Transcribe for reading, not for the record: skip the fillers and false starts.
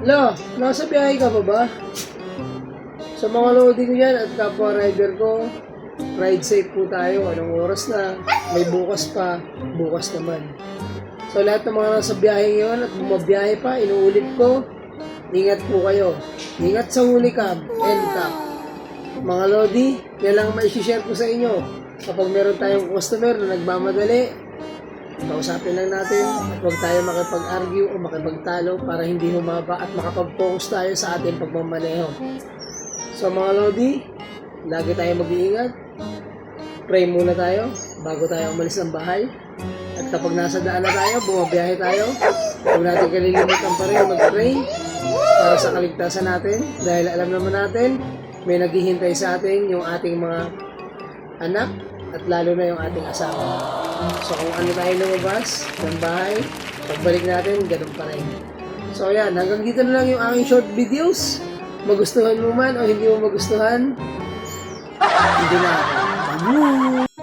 Nasa biyahe ka pa ba? Sa mga lodi ko yan at kapwa rider ko, ride safe po tayo. Anong oras na? May bukas pa. Bukas naman. So lahat ng mga nasa biyahe ngayon at bumabiyahe pa, inuulit ko, ingat po kayo. Ingat sa huli cab and top. Mga lodi, yan lang ma-share ko sa inyo. Kapag meron tayong customer na nagmamadali, kausapin lang natin at huwag tayo makipag-argue o makipagtalo para hindi humaba at makapag-focus tayo sa ating pagmamaneho. So mga lodi, lagi tayo mag-iingat. Pray muna tayo bago tayo umalis ng bahay. At kapag nasa daan na tayo, bumabiyahe tayo, huwag natin kalilimutan pa rin mag-pray para sa kaligtasan natin. Dahil alam naman natin, may naghihintay sa atin yung ating mga anak at lalo na yung ating asawa. So kung ano tayo lumabas ng bahay, pagbalik natin, ganun pa rin. So yan, hanggang dito na lang yung aking short videos. Magustuhan mo man o hindi mo magustuhan, hindi na ako.